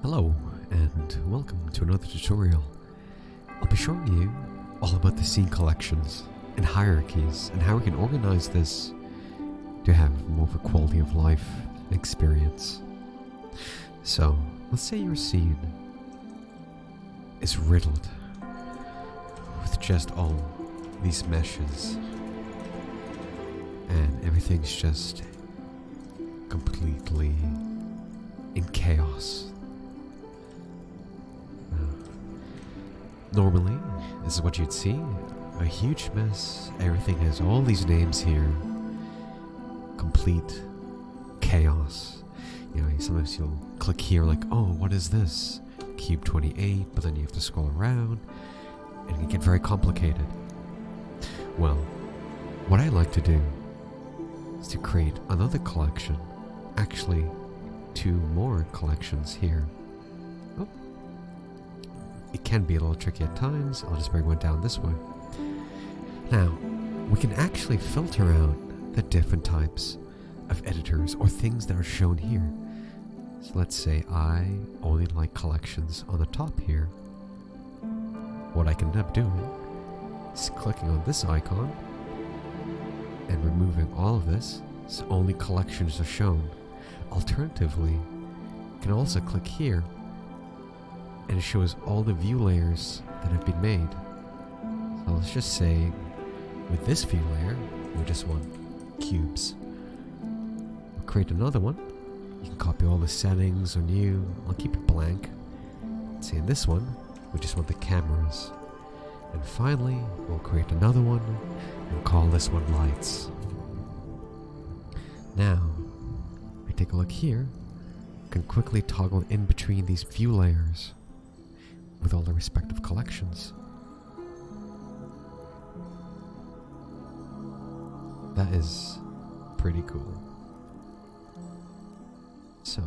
Hello, and welcome to another tutorial. I'll be showing you all about the scene collections and hierarchies and how we can organize this to have more of a quality of life experience. So, let's say your scene is riddled with just all these meshes and everything's just completely in chaos. Normally, this is what you'd see, a huge mess, everything has all these names here, complete chaos. You know, sometimes you'll click here like, oh, what is this? Cube 28, but then you have to scroll around, and it can get very complicated. Well, what I like to do is to create another collection, actually 2 more collections here. It can be a little tricky at times. I'll just bring one down this way. Now, we can actually filter out the different types of editors or things that are shown here. So let's say I only like collections on the top here. What I can end up doing is clicking on this icon and removing all of this so only collections are shown. Alternatively, you can also click here and it shows all the view layers that have been made. So let's just say with this view layer, we just want cubes. We'll create another one. You can copy all the settings on you. I'll keep it blank. Say in this one, we just want the cameras. And finally, we'll create another one and call this one lights. Now, if we take a look here, you can quickly toggle in between these view layers with all the respective collections. That is pretty cool. So,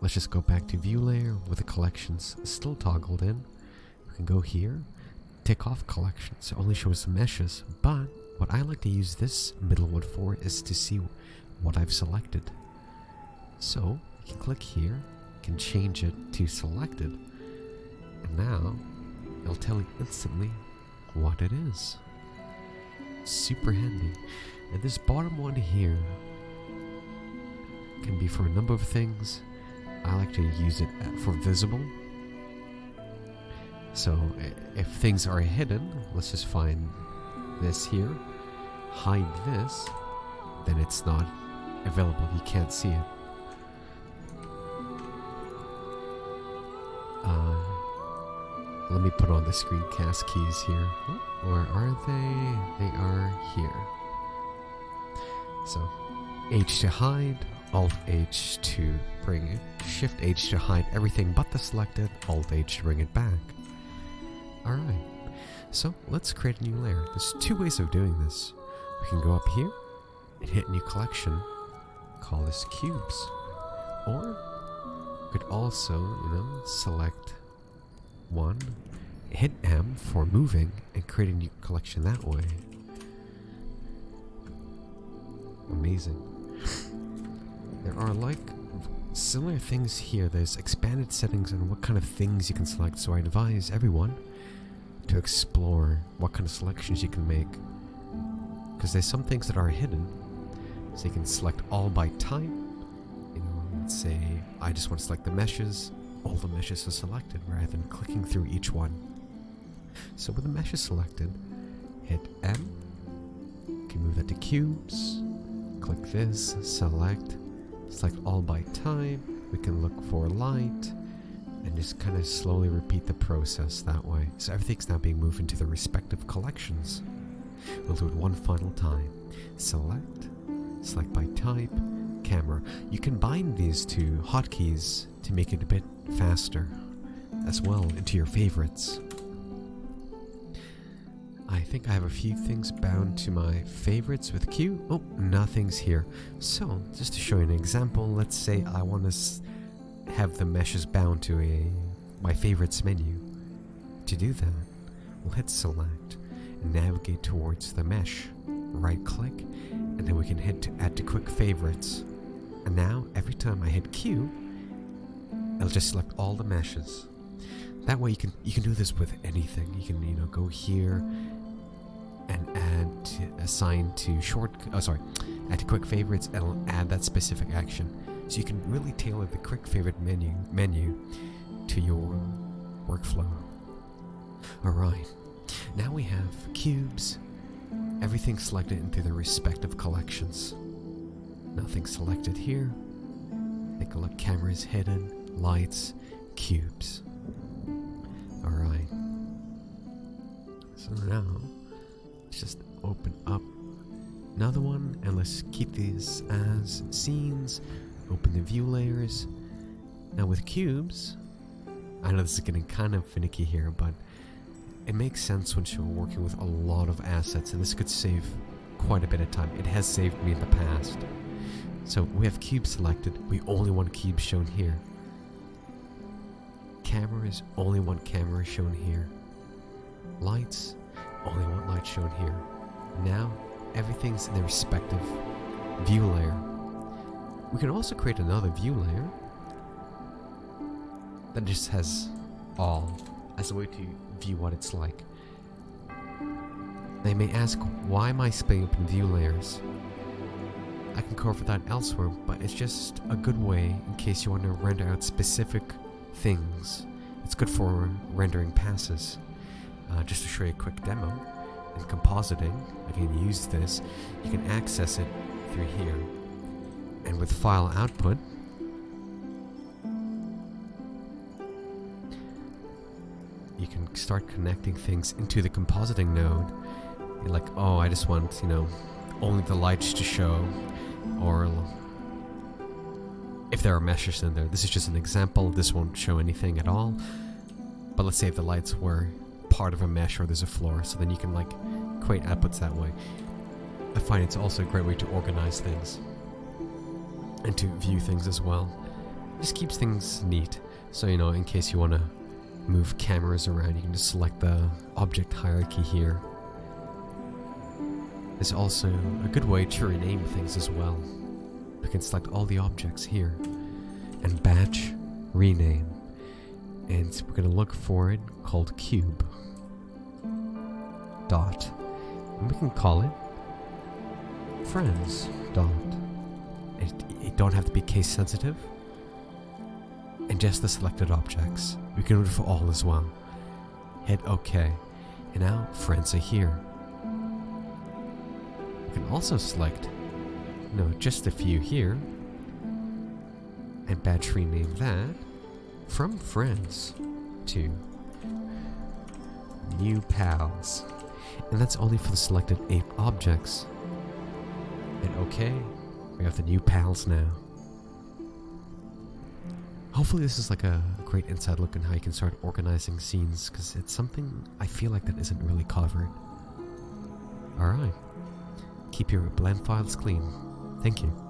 let's just go back to view layer with the collections still toggled in. We can go here, tick off collections, it only shows the meshes, but what I like to use this middle one for is to see what I've selected. So, you can click here, you can change it to selected, and now it'll tell you instantly what it is. Super handy. And this bottom one here can be for a number of things. I like to use it for visible. So if things are hidden, let's just find this here, hide this, then it's not available, you can't see it. Let me put on the screencast keys here. Where are they? They are here. So, H to hide, Alt H to bring it, Shift H to hide everything but the selected, Alt H to bring it back. Alright, so let's create a new layer. There's 2 ways of doing this. We can go up here and hit new collection, call this cubes. Or we could also, select one, hit M for moving and create a new collection that way. Amazing. There are similar things here. There's expanded settings on what kind of things you can select, so I advise everyone to explore what kind of selections you can make, because there's some things that are hidden. So you can select all by type. Let's say I just want to select the meshes. All the meshes are selected rather than clicking through each one. So with the meshes selected, hit M, you can move that to cubes, click this, select all by type, we can look for light, and just kind of slowly repeat the process that way. So everything's now being moved into the respective collections. We'll do it one final time. Select by type, camera. You can bind these to hotkeys to make it a bit faster as well into your favorites. I think I have a few things bound to my favorites with Q. Oh, nothing's here. So, just to show you an example, let's say I want to have the meshes bound to my favorites menu. To do that, we'll hit select and navigate towards the mesh. Right click, and then we can hit to add to quick favorites. And now, every time I hit Q, it'll just select all the meshes. That way you can do this with anything. You can, you know, go here and assign to add to quick favorites, and it'll add that specific action. So you can really tailor the quick favorite menu to your workflow. Alright, now we have cubes, everything selected into their respective collections. Nothing selected here. Take a look, cameras hidden, lights, cubes. Alright. So now, let's just open up another one, and let's keep these as scenes. Open the view layers. Now with cubes, I know this is getting kind of finicky here, but it makes sense when you're working with a lot of assets, and this could save quite a bit of time. It has saved me in the past. So we have cubes selected. We only want cubes shown here. Cameras, only want cameras shown here. Lights, only want lights shown here. Now, everything's in their respective view layer. We can also create another view layer that just has all as a way to view what it's like. They may ask, why am I splitting up in view layers? I can cover that elsewhere, but it's just a good way in case you want to render out specific things. It's good for rendering passes. Just to show you a quick demo, in compositing, again, use this, you can access it through here. And with file output, you can start connecting things into the compositing node. You're like, oh, I just want, you know, only the lights to show, or if there are meshes in there. This is just an example. This won't show anything at all. But let's say if the lights were part of a mesh or there's a floor, so then you can like create outputs that way. I find it's also a great way to organize things and to view things as well. Just keeps things neat. So, you know, in case you want to move cameras around, you can just select the object hierarchy here. There's also a good way to rename things as well. We can select all the objects here and batch rename. And we're going to look for it called cube. Dot. And we can call it friends. Dot. It don't have to be case sensitive. And just the selected objects. We can do it for all as well. Hit OK. And now friends are here. We can also select, just a few here. And batch rename that from friends to new pals. And that's only for the selected 8 objects. And OK, we have the new pals now. Hopefully this is like a great inside look on how you can start organizing scenes, because it's something I feel like that isn't really covered. Alright, keep your blend files clean. Thank you.